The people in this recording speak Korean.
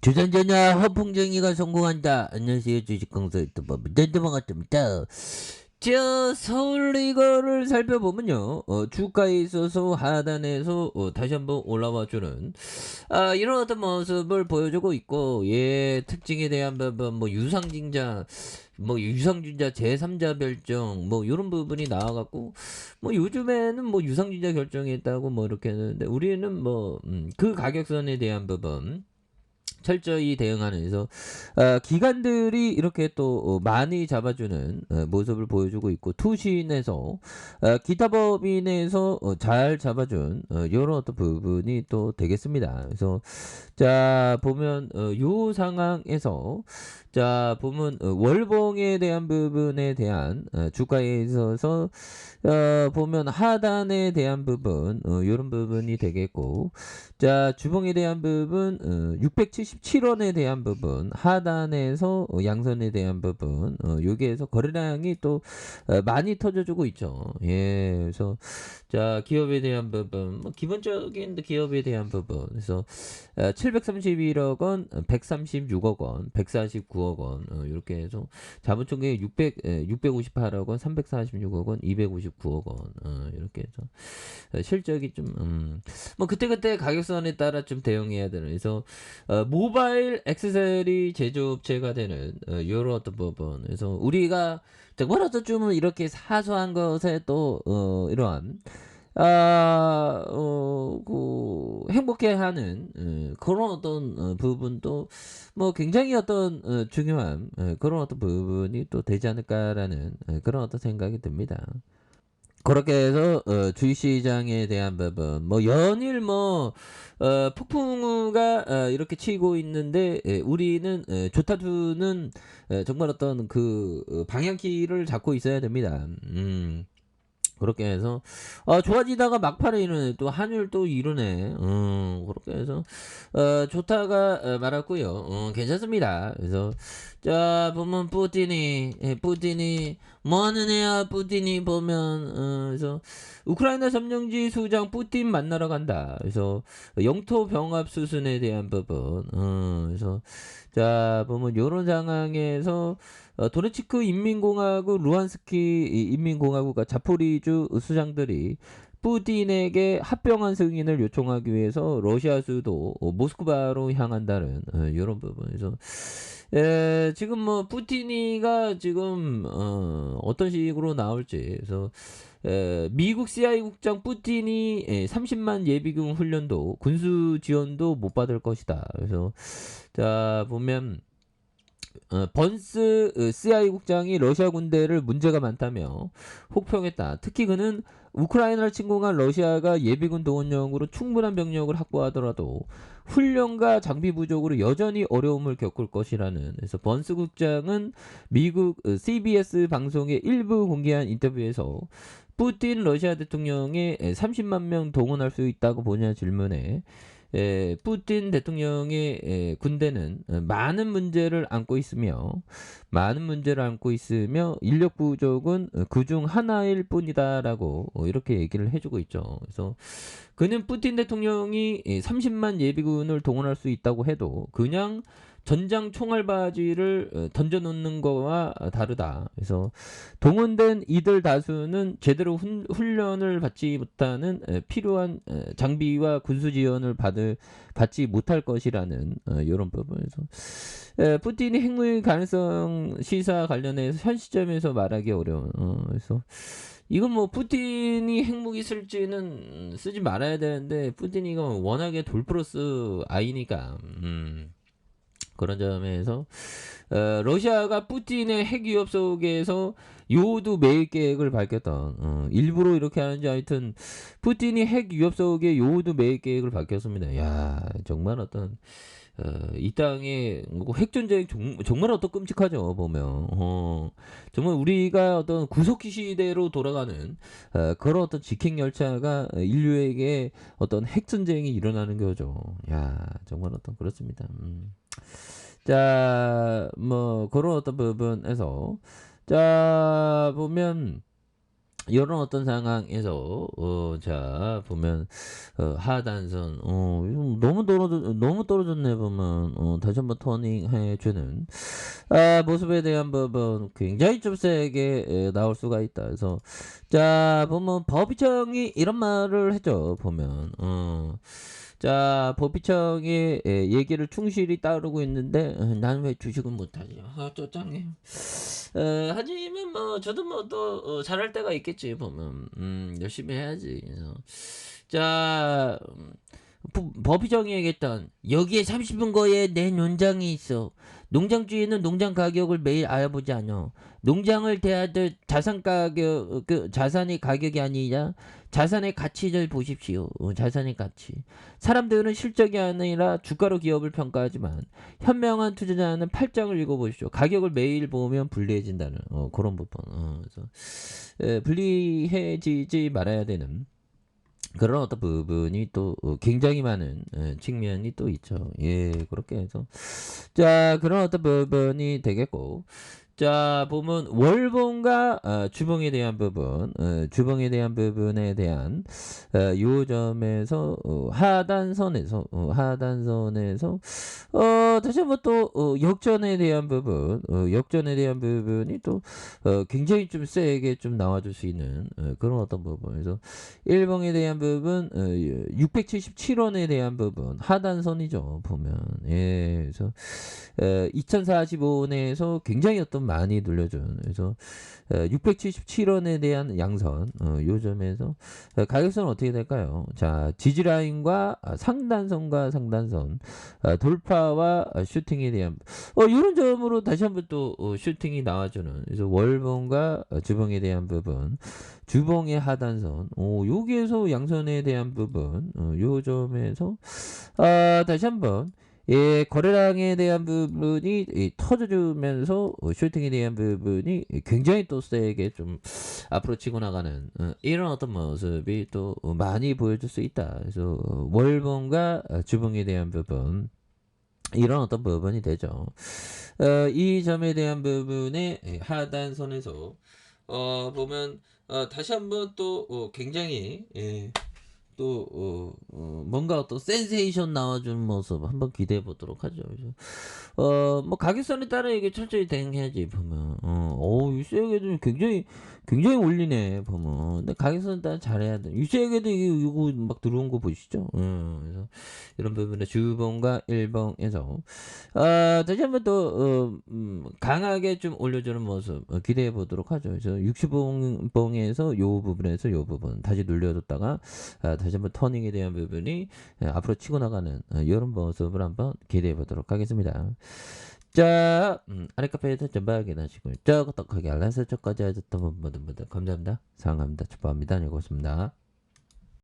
주전자냐 허풍쟁이가 성공한다. 안녕하세요, 주식강사 유튜버 반갑습니다. 자, 서울 이거를 살펴보면요, 주가에 있어서 하단에서 다시 한번 올라와주는 이런 어떤 모습을 보여주고 있고, 예, 특징에 대한 부분, 뭐 유상증자 제3자 별정 뭐 이런 부분이 나와갖고, 뭐 요즘에는 뭐 유상증자 결정했다고 뭐 이렇게 했는데, 우리는 뭐 그 가격선에 대한 부분 철저히 대응하면서 기관들이 이렇게 또 많이 잡아주는 모습을 보여주고 있고, 투신에서 기타 법인에서 잘 잡아준 이런 어떤 부분이 또 되겠습니다. 그래서 자 보면 요 상황에서 자 보면 월봉에 대한 부분에 대한 주가에 있어서 보면 하단에 대한 부분 요런 부분이 되겠고, 자 주봉에 대한 부분 677원에 대한 부분 하단에서 양선에 대한 부분 여기에서 거래량이 또 많이 터져주고 있죠. 예, 그래서 자 기업에 대한 부분 뭐 기본적인 기업에 대한 부분 그래서 731억 원, 136억 원, 149억 원 이렇게 해서 자본총계 658억 원, 346억 원, 259억 원 이렇게 해서 실적이 좀 뭐 그때그때 가격선에 따라 좀 대응해야 되는, 그래서 모바일 액세서리 제조업체가 되는 요런 어떤 부분, 그래서 우리가 정말 어떤 좀 이렇게 사소한 것에 또 이러한 행복해하는 그런 어떤 부분도 뭐 굉장히 어떤 중요한 그런 어떤 부분이 또 되지 않을까라는 그런 어떤 생각이 듭니다. 그렇게 해서 주식시장에 대한 부분 뭐 연일 뭐 폭풍우가 이렇게 치고 있는데, 우리는 조타투는 정말 어떤 그 방향키를 잡고 있어야 됩니다. 그렇게 해서 좋아지다가 막판에 이러네, 또 환율 또 이러네. 그렇게 해서 좋다가 말았고요. 괜찮습니다. 그래서 자 보면 푸틴이 뭐하는 애야. 푸틴이 보면 그래서 우크라이나 점령지 수장 푸틴 만나러 간다. 그래서 영토 병합 수순에 대한 부분 그래서 자 보면 요런 상황에서 도네츠크 인민공화국, 루안스키 인민공화국과 자포리주 수장들이 푸틴에게 합병한 승인을 요청하기 위해서 러시아 수도 모스크바로 향한다는 이런 부분에서 지금 뭐 푸틴이가 지금 어떤 식으로 나올지, 그래서 미국 CIA 국장 푸틴이 30만 예비군 훈련도 군수 지원도 못 받을 것이다. 그래서 자 보면 번스 CIA 국장이 러시아 군대를 문제가 많다며 혹평했다. 특히 그는 우크라이나를 침공한 러시아가 예비군 동원령으로 충분한 병력을 확보하더라도 훈련과 장비 부족으로 여전히 어려움을 겪을 것이라는. 그래서 번스 국장은 미국 CBS 방송의 일부 공개한 인터뷰에서 푸틴 러시아 대통령의 30만 명 동원할 수 있다고 보냐 질문에 푸틴 대통령의 군대는 많은 문제를 안고 있으며 인력 부족은 그중 하나일 뿐이다라고 이렇게 얘기를 해주고 있죠. 그래서 그는 푸틴 대통령이 30만 예비군을 동원할 수 있다고 해도 그냥 전장 총알바지를 던져놓는 거와 다르다. 그래서 동원된 이들 다수는 제대로 훈련을 받지 못하는 필요한 장비와 군수 지원을 받지 못할 것이라는 이런 부분에서 푸틴이 핵무기 가능성 시사 관련해서 현 시점에서 말하기 어려운. 그래서 이건 뭐 푸틴이 핵무기 쓸지는 쓰지 말아야 되는데, 푸틴이가 워낙에 돌플러스 아이니까 그런 점에서 러시아가 푸틴의 핵 위협 속에서 요도 매입 계획을 밝혔던, 일부러 이렇게 하는지 하여튼 푸틴이 핵 위협 속에 요도 매입 계획을 밝혔습니다. 야 정말 어떤 이 땅에 뭐 핵전쟁 정말 어떤 끔찍하죠 보면. 정말 우리가 어떤 구석기 시대로 돌아가는 그런 어떤 직행 열차가 인류에게 어떤 핵전쟁이 일어나는 거죠. 야 정말 어떤 그렇습니다. 자, 뭐 그런 어떤 부분에서 자 보면 요런 어떤 상황에서 자 보면 하단선 이거 너무 떨어졌네 보면 다시 한번 터닝해 주는 모습에 대한 부분 굉장히 좀 세게 나올 수가 있다. 그래서 자 보면 법의청이 이런 말을 했죠. 보면 자 법의청의 얘기를 충실히 따르고 있는데 나는 왜 주식은 못하지? 또 짱해. 하지만 뭐 저도 뭐 또 잘할 때가 있겠지 보면 열심히 해야지. 그래서 자 법의정이 얘기했던 여기에 30분 거에 내 논장이 있어. 농장주의는 농장 가격을 매일 알아보지 않아. 농장을 대하듯 자산 가격 자산의 가격이 아니라 자산의 가치를 보십시오. 자산의 가치. 사람들은 실적이 아니라 주가로 기업을 평가하지만 현명한 투자자는 팔짱을 읽어보십시오. 가격을 매일 보면 불리해진다는 그런 부분. 그래서 불리해지지 말아야 되는 그런 어떤 부분이 또 굉장히 많은 측면이 또 있죠. 예, 그렇게 해서 자 그런 어떤 부분이 되겠고 자 보면 월봉과 주봉에 대한 부분 주봉에 대한 부분에 대한 요 점에서 하단선에서 다시 한번 또 역전에 대한 부분 역전에 대한 부분이 또 굉장히 좀 세게 좀 나와줄 수 있는 그런 어떤 부분에서 일봉에 대한 부분 677원에 대한 부분 하단선이죠 보면 예 그래서 2045원에서 굉장히 어떤 많이 눌려준 그래서 677원에 대한 양선 요 점에서 가격선은 어떻게 될까요? 자 지지라인과 상단선과 상단선 돌파와 슈팅에 대한 이런 점으로 다시 한번 또 슈팅이 나와주는 그래서 월봉과 주봉에 대한 부분 주봉의 하단선 여기에서 양선에 대한 부분 요 점에서 다시 한번 예, 거래량에 대한 부분이 터져주면서 슈팅에 대한 부분이 굉장히 또 세게 좀 앞으로 치고 나가는 이런 어떤 모습이 또 많이 보여줄 수 있다. 그래서 월봉과 주봉에 대한 부분 이런 어떤 부분이 되죠. 이 점에 대한 부분의 하단선에서 보면 다시 한번 또 굉장히 또 뭔가 또 센세이션 나와주는 모습 한번 기대해 보도록 하죠. 그래서 뭐 가격선에 따라 이게 철저히 대응해야지 보면 유세에게도 굉장히 올리네 보면 근데 가격선에 따라 잘해야 돼. 유세에게도 이거 막 들어온 거 보시죠. 그래서 이런 부분에 주봉과 일봉에서 다시 한번 또 강하게 좀 올려주는 모습 기대해 보도록 하죠. 그래서 60봉에서 요 부분에서 요 부분 다시 눌려줬다가 다시 한번 터닝에 대한 부분이 앞으로 치고 나가는 이런 모습을 한번 기대해 보도록 하겠습니다. 자, 아래 카페에서 전방하게 하시고, 저, 똑똑하게 알람 설정까지 하셨던 분 모두 감사합니다. 사랑합니다. 축복합니다. 안녕히 계십니다.